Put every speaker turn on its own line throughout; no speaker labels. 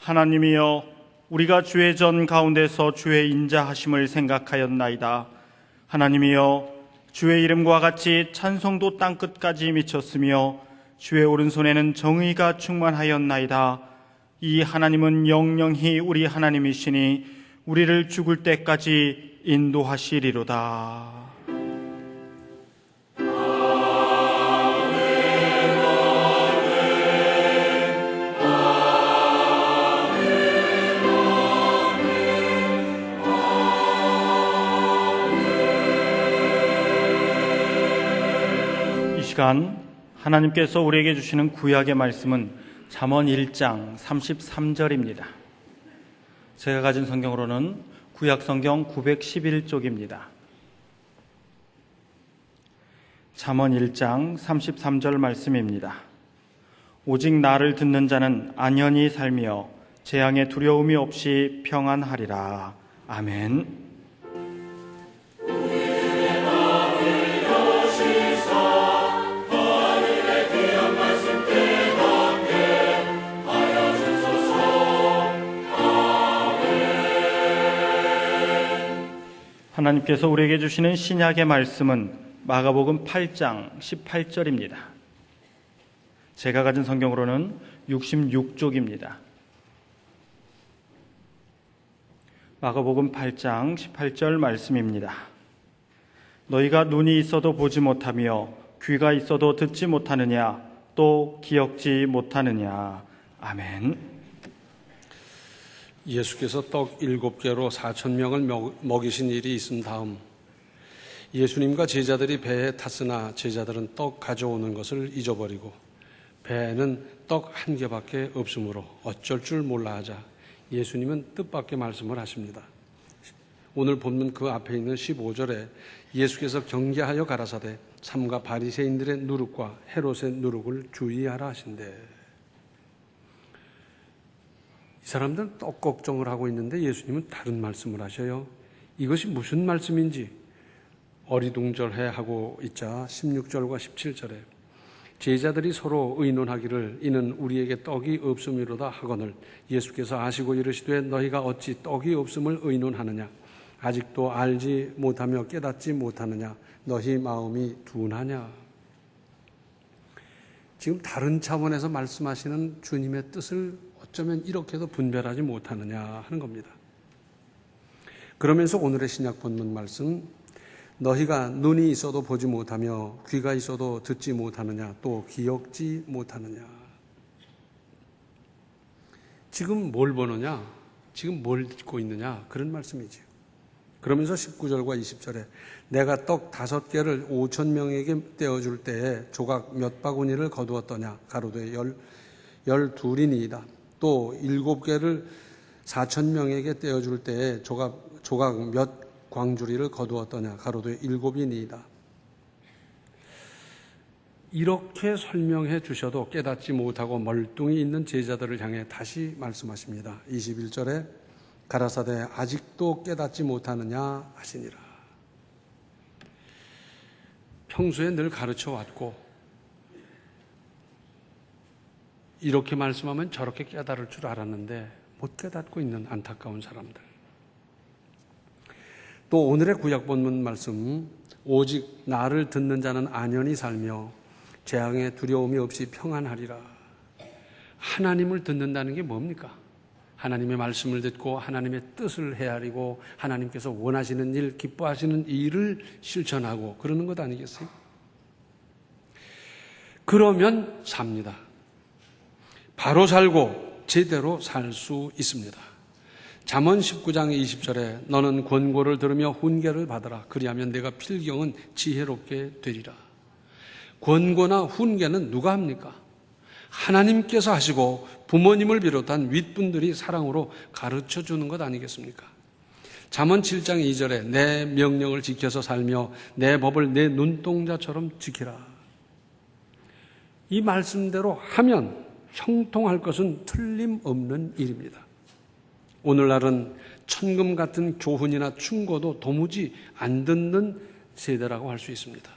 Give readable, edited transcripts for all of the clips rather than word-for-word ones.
하나님이여, 우리가 주의 전 가운데서 주의 인자하심을 생각하였나이다. 하나님이여, 주의 이름과 같이 찬송도 땅끝까지 미쳤으며 주의 오른손에는 정의가 충만하였나이다. 이 하나님은 영영히 우리 하나님이시니 우리를 죽을 때까지 인도하시리로다. 이 시간 하나님께서 우리에게 주시는 구약의 말씀은 잠언 1장 33절입니다. 제가 가진 성경으로는 구약 성경 911쪽입니다. 잠언 1장 33절 말씀입니다. 오직 나를 듣는 자는 안연히 살며 재앙의 두려움이 없이 평안하리라. 아멘. 하나님께서 우리에게 주시는 신약의 말씀은 마가복음 8장 18절입니다. 제가 가진 성경으로는 66쪽입니다. 마가복음 8장 18절 말씀입니다. 너희가 눈이 있어도 보지 못하며 귀가 있어도 듣지 못하느냐, 또 기억지 못하느냐. 아멘.
예수께서 떡 7개로 4,000명을 먹이신 일이 있은 다음 예수님과 제자들이 배에 탔으나 제자들은 떡 가져오는 것을 잊어버리고 배에는 떡 1개밖에 없으므로 어쩔 줄 몰라 하자 예수님은 뜻밖의 말씀을 하십니다. 오늘 본문 그 앞에 있는 15절에 예수께서 경계하여 가라사대 삼가 바리새인들의 누룩과 헤롯의 누룩을 주의하라 하신대. 이 사람들은 떡 걱정을 하고 있는데 예수님은 다른 말씀을 하셔요. 이것이 무슨 말씀인지 어리둥절해 하고 있자 16절과 17절에 제자들이 서로 의논하기를 이는 우리에게 떡이 없음이로다 하거늘 예수께서 아시고 이르시되 너희가 어찌 떡이 없음을 의논하느냐 아직도 알지 못하며 깨닫지 못하느냐 너희 마음이 둔하냐. 지금 다른 차원에서 말씀하시는 주님의 뜻을 어쩌면 이렇게도 분별하지 못하느냐 하는 겁니다. 그러면서 오늘의 신약 본문 말씀 너희가 눈이 있어도 보지 못하며 귀가 있어도 듣지 못하느냐 또 기억지 못하느냐. 지금 뭘 보느냐, 지금 뭘 듣고 있느냐 그런 말씀이지요. 그러면서 19절과 20절에 내가 떡 5개를 5,000명에게 떼어줄 때에 조각 몇 바구니를 거두었더냐 가로되 12이니이다. 또 7개를 4,000명에게 떼어줄 때에 조각 몇 광주리를 거두었더냐 가로되 7이니이다. 이렇게 설명해 주셔도 깨닫지 못하고 멀뚱히 있는 제자들을 향해 다시 말씀하십니다. 21절에 가라사대 아직도 깨닫지 못하느냐 하시니라. 평소에 늘 가르쳐 왔고 이렇게 말씀하면 저렇게 깨달을 줄 알았는데 못 깨닫고 있는 안타까운 사람들. 또 오늘의 구약 본문 말씀 오직 나를 듣는 자는 안연히 살며 재앙의 두려움이 없이 평안하리라. 하나님을 듣는다는 게 뭡니까? 하나님의 말씀을 듣고 하나님의 뜻을 헤아리고 하나님께서 원하시는 일, 기뻐하시는 일을 실천하고 그러는 것 아니겠어요? 그러면 삽니다. 바로 살고 제대로 살 수 있습니다. 잠언 19장 20절에 너는 권고를 들으며 훈계를 받아라. 그리하면 내가 필경은 지혜롭게 되리라. 권고나 훈계는 누가 합니까? 하나님께서 하시고 부모님을 비롯한 윗분들이 사랑으로 가르쳐 주는 것 아니겠습니까? 잠언 7장 2절에 내 명령을 지켜서 살며 내 법을 내 눈동자처럼 지키라. 이 말씀대로 하면 형통할 것은 틀림없는 일입니다. 오늘날은 천금 같은 교훈이나 충고도 도무지 안 듣는 세대라고 할 수 있습니다.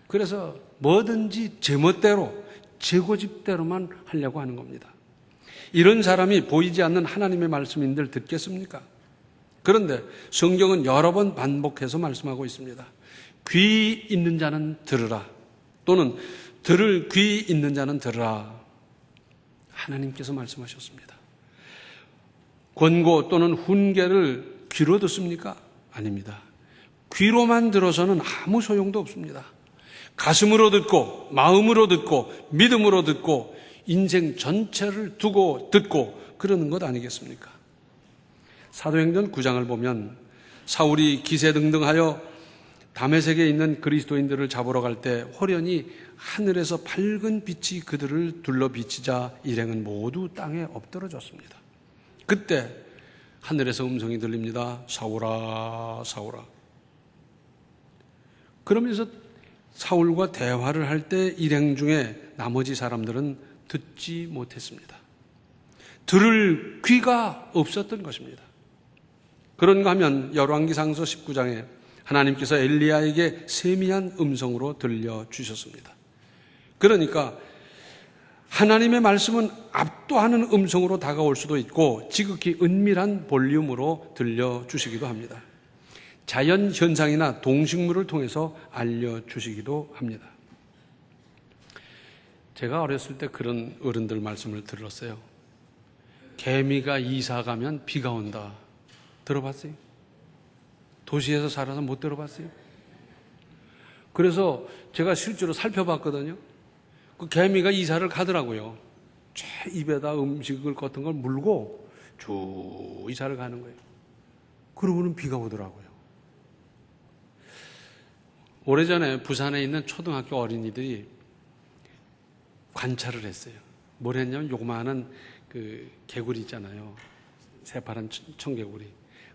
그래서 뭐든지 제멋대로 제 고집대로만 하려고 하는 겁니다. 이런 사람이 보이지 않는 하나님의 말씀인들 듣겠습니까? 그런데 성경은 여러 번 반복해서 말씀하고 있습니다. 귀 있는 자는 들으라. 또는 들을 귀 있는 자는 들으라. 하나님께서 말씀하셨습니다. 권고 또는 훈계를 귀로 듣습니까? 아닙니다. 귀로만 들어서는 아무 소용도 없습니다. 가슴으로 듣고 마음으로 듣고 믿음으로 듣고 인생 전체를 두고 듣고 그러는 것 아니겠습니까? 사도행전 9장을 보면 사울이 기세등등하여 다메섹에 있는 그리스도인들을 잡으러 갈 때 호련히 하늘에서 밝은 빛이 그들을 둘러 비치자 일행은 모두 땅에 엎드러졌습니다. 그때 하늘에서 음성이 들립니다. 사울아, 사울아. 그러면서 사울과 대화를 할 때 일행 중에 나머지 사람들은 듣지 못했습니다. 들을 귀가 없었던 것입니다. 그런가 하면 열왕기상서 19장에 하나님께서 엘리야에게 세미한 음성으로 들려주셨습니다. 그러니까 하나님의 말씀은 압도하는 음성으로 다가올 수도 있고 지극히 은밀한 볼륨으로 들려주시기도 합니다. 자연 현상이나 동식물을 통해서 알려주시기도 합니다. 제가 어렸을 때 그런 어른들 말씀을 들었어요. 개미가 이사 가면 비가 온다. 들어봤어요? 도시에서 살아서 못 들어봤어요? 그래서 제가 실제로 살펴봤거든요. 그 개미가 이사를 가더라고요. 제 입에다 음식을 같은 걸 물고 쭉 이사를 가는 거예요. 그러고는 비가 오더라고요. 오래전에 부산에 있는 초등학교 어린이들이 관찰을 했어요. 뭘 했냐면 요만한 그 개구리 있잖아요. 새파란 청개구리.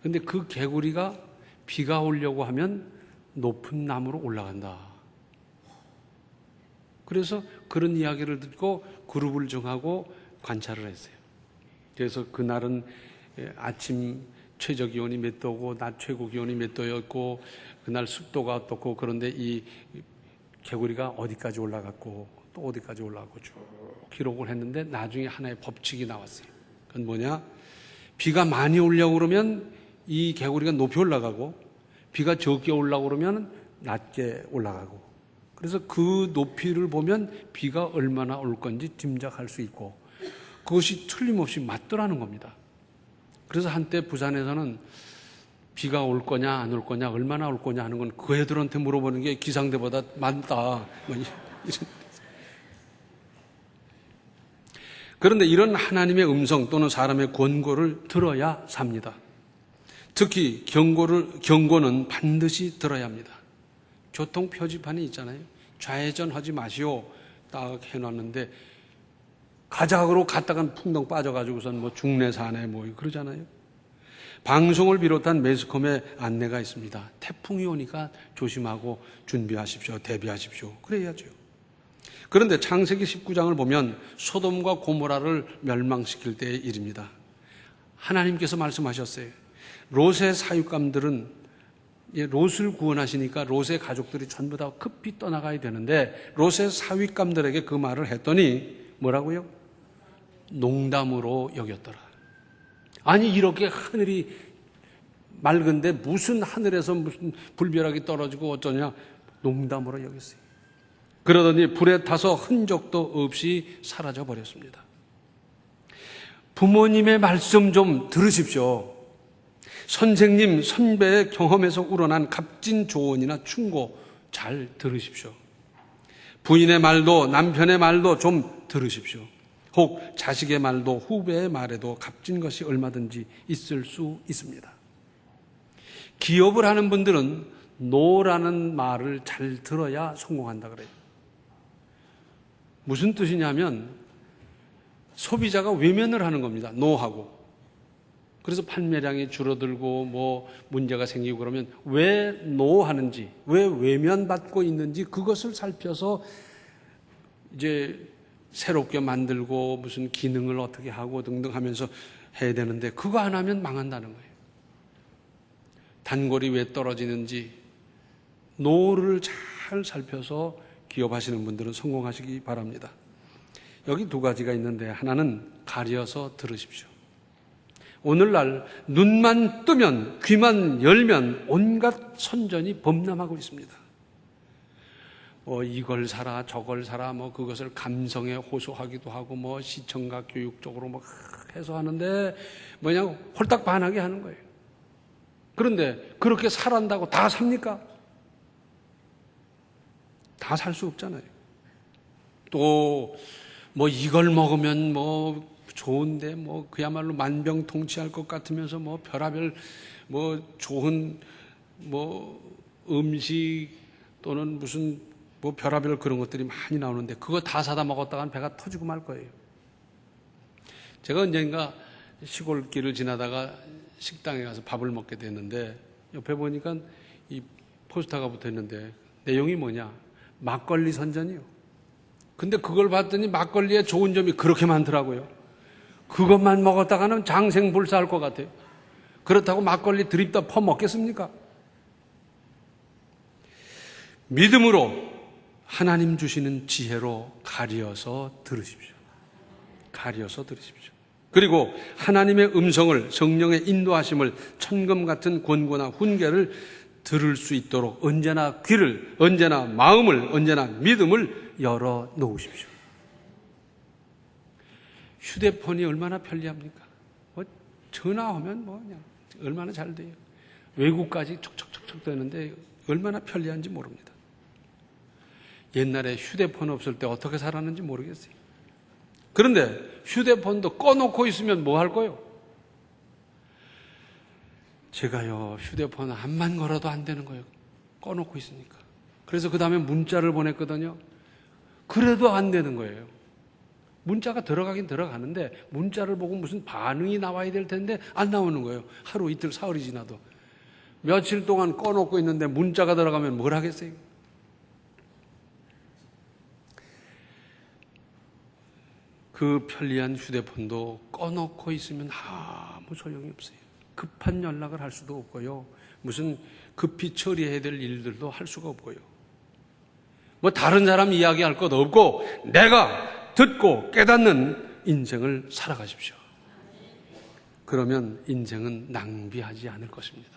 근데 그 개구리가 비가 오려고 하면 높은 나무로 올라간다. 그래서 그런 이야기를 듣고 그룹을 정하고 관찰을 했어요. 그래서 그날은 아침 최저 기온이 몇 도고 낮 최고 기온이 몇 도였고 그날 습도가 어떻고 그런데 이 개구리가 어디까지 올라갔고 또 어디까지 올라갔고 쭉 기록을 했는데 나중에 하나의 법칙이 나왔어요. 그건 뭐냐? 비가 많이 오려고 그러면 이 개구리가 높이 올라가고 비가 적게 오려고 그러면 낮게 올라가고 그래서 그 높이를 보면 비가 얼마나 올 건지 짐작할 수 있고 그것이 틀림없이 맞더라는 겁니다. 그래서 한때 부산에서는 비가 올 거냐 안 올 거냐 얼마나 올 거냐 하는 건 그 애들한테 물어보는 게 기상대보다 많다. 그런데 이런 하나님의 음성 또는 사람의 권고를 들어야 삽니다. 특히 경고는 반드시 들어야 합니다. 교통 표지판이 있잖아요. 좌회전하지 마시오. 딱 해놨는데 가작으로 갔다간 풍덩 빠져가지고선 뭐 중내사네 뭐 그러잖아요. 방송을 비롯한 매스컴의 안내가 있습니다. 태풍이 오니까 조심하고 준비하십시오. 대비하십시오. 그래야죠. 그런데 창세기 19장을 보면 소돔과 고모라를 멸망시킬 때의 일입니다. 하나님께서 말씀하셨어요. 롯의 사육감들은 롯을 구원하시니까 롯의 가족들이 전부 다 급히 떠나가야 되는데 롯의 사육감들에게 그 말을 했더니 뭐라고요? 농담으로 여겼더라. 아니 이렇게 하늘이 맑은데 무슨 하늘에서 무슨 불벼락이 떨어지고 어쩌냐 농담으로 여겼어요. 그러더니 불에 타서 흔적도 없이 사라져 버렸습니다. 부모님의 말씀 좀 들으십시오. 선생님, 선배의 경험에서 우러난 값진 조언이나 충고 잘 들으십시오. 부인의 말도 남편의 말도 좀 들으십시오. 혹 자식의 말도 후배의 말에도 값진 것이 얼마든지 있을 수 있습니다. 기업을 하는 분들은 노라는 말을 잘 들어야 성공한다 그래요. 무슨 뜻이냐면 소비자가 외면을 하는 겁니다. 노하고. 그래서 판매량이 줄어들고 뭐 문제가 생기고 그러면 왜 노하는지, 왜 외면받고 있는지 그것을 살펴서 이제 새롭게 만들고 무슨 기능을 어떻게 하고 등등 하면서 해야 되는데 그거 안 하면 망한다는 거예요. 단골이 왜 떨어지는지 노를 잘 살펴서 기업하시는 분들은 성공하시기 바랍니다. 여기 두 가지가 있는데 하나는 가려서 들으십시오. 오늘날 눈만 뜨면 귀만 열면 온갖 선전이 범람하고 있습니다. 이걸 사라 저걸 사라 그것을 감성에 호소하기도 하고 시청각 교육 쪽으로 해서 하는데 그냥 홀딱 반하게 하는 거예요. 그런데 그렇게 살한다고 다 삽니까? 다 살 수 없잖아요. 또 이걸 먹으면 좋은데 그야말로 만병통치할 것 같으면서 별하별 좋은 음식 또는 무슨 별하별 그런 것들이 많이 나오는데 그거 다 사다 먹었다간 배가 터지고 말 거예요. 제가 언젠가 시골길을 지나다가 식당에 가서 밥을 먹게 됐는데 옆에 보니까 이 포스터가 붙어 있는데 내용이 뭐냐? 막걸리 선전이요. 근데 그걸 봤더니 막걸리에 좋은 점이 그렇게 많더라고요. 그것만 먹었다가는 장생불사할 것 같아요. 그렇다고 막걸리 드립다 퍼먹겠습니까? 믿음으로 하나님 주시는 지혜로 가려서 들으십시오. 가려서 들으십시오. 그리고 하나님의 음성을, 성령의 인도하심을, 천금 같은 권고나 훈계를 들을 수 있도록 언제나 귀를, 언제나 마음을, 언제나 믿음을 열어 놓으십시오. 휴대폰이 얼마나 편리합니까? 전화하면 그냥 얼마나 잘 돼요. 외국까지 촉촉촉촉 되는데 얼마나 편리한지 모릅니다. 옛날에 휴대폰 없을 때 어떻게 살았는지 모르겠어요. 그런데 휴대폰도 꺼놓고 있으면 뭐 할 거요? 제가요, 휴대폰 암만 걸어도 안 되는 거예요. 꺼놓고 있으니까. 그래서 그 다음에 문자를 보냈거든요. 그래도 안 되는 거예요. 문자가 들어가긴 들어가는데 문자를 보고 무슨 반응이 나와야 될 텐데 안 나오는 거예요. 하루 이틀 사흘이 지나도. 며칠 동안 꺼놓고 있는데 문자가 들어가면 뭘 하겠어요? 그 편리한 휴대폰도 꺼놓고 있으면 아무 소용이 없어요. 급한 연락을 할 수도 없고요. 무슨 급히 처리해야 될 일들도 할 수가 없고요. 다른 사람 이야기할 것도 없고 내가 듣고 깨닫는 인생을 살아가십시오. 그러면 인생은 낭비하지 않을 것입니다.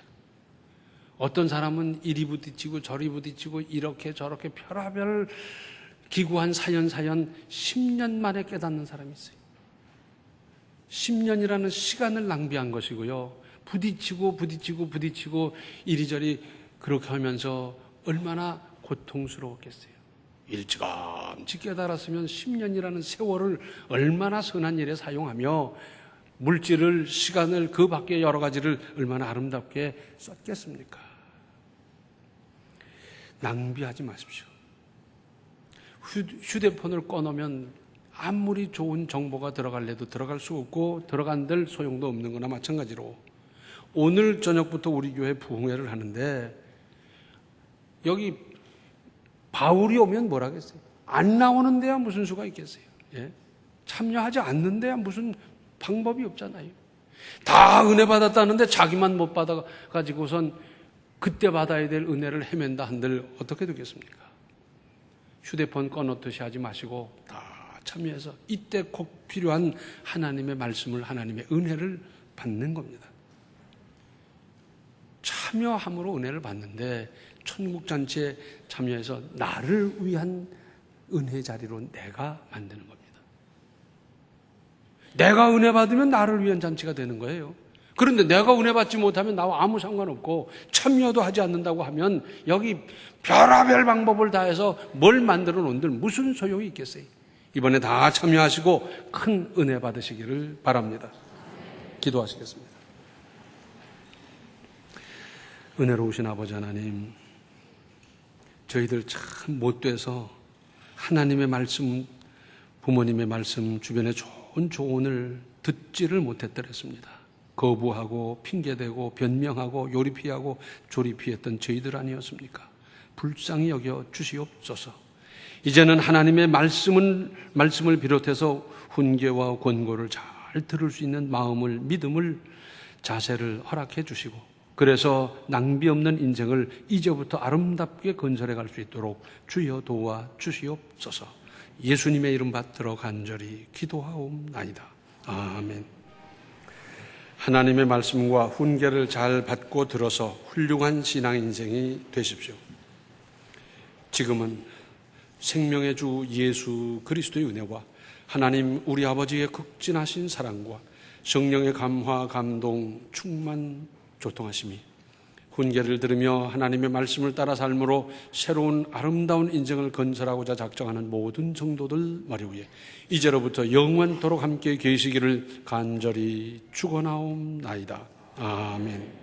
어떤 사람은 이리 부딪히고 저리 부딪히고 이렇게 저렇게 별하별 기구한 사연 10년 만에 깨닫는 사람이 있어요. 10년이라는 시간을 낭비한 것이고요. 부딪히고 이리저리 그렇게 하면서 얼마나 고통스러웠겠어요. 일찌감치 깨달았으면 10년이라는 세월을 얼마나 선한 일에 사용하며 물질을, 시간을, 그 밖에 여러 가지를 얼마나 아름답게 썼겠습니까? 낭비하지 마십시오. 휴대폰을 꺼놓으면 아무리 좋은 정보가 들어갈래도 들어갈 수 없고 들어간들 소용도 없는 거나 마찬가지로 오늘 저녁부터 우리 교회 부흥회를 하는데 여기 바울이 오면 뭘 하겠어요? 안 나오는 데야 무슨 수가 있겠어요? 예? 참여하지 않는 데야 무슨 방법이 없잖아요. 다 은혜 받았다는데 자기만 못 받아가지고선 그때 받아야 될 은혜를 헤맨다 한들 어떻게 되겠습니까? 휴대폰 꺼놓듯이 하지 마시고 다 참여해서 이때 꼭 필요한 하나님의 말씀을, 하나님의 은혜를 받는 겁니다. 참여함으로 은혜를 받는데 천국잔치에 참여해서 나를 위한 은혜 자리로 내가 만드는 겁니다. 내가 은혜 받으면 나를 위한 잔치가 되는 거예요. 그런데 내가 은혜 받지 못하면 나와 아무 상관없고 참여도 하지 않는다고 하면 여기 별하별 방법을 다해서 뭘 만들어 놓은들 무슨 소용이 있겠어요? 이번에 다 참여하시고 큰 은혜 받으시기를 바랍니다. 기도하시겠습니다. 은혜로우신 아버지 하나님, 저희들 참 못돼서 하나님의 말씀, 부모님의 말씀, 주변의 좋은 조언을 듣지를 못했더랬습니다. 거부하고 핑계대고 변명하고 요리피하고 조리피했던 저희들 아니었습니까? 불쌍히 여겨 주시옵소서. 이제는 하나님의 말씀을 비롯해서 훈계와 권고를 잘 들을 수 있는 마음을, 믿음을, 자세를 허락해 주시고 그래서 낭비 없는 인생을 이제부터 아름답게 건설해 갈 수 있도록 주여 도와 주시옵소서. 예수님의 이름 받들어 간절히 기도하옵나이다. 아멘. 하나님의 말씀과 훈계를 잘 받고 들어서 훌륭한 신앙 인생이 되십시오. 지금은 생명의 주 예수 그리스도의 은혜와 하나님 우리 아버지의 극진하신 사랑과 성령의 감화, 감동, 충만, 교통하심이 훈계를 들으며 하나님의 말씀을 따라 삶으로 새로운 아름다운 인생을 건설하고자 작정하는 모든 성도들 머리 위에 이제로부터 영원토록 함께 계시기를 간절히 축원하옵나이다. 아멘.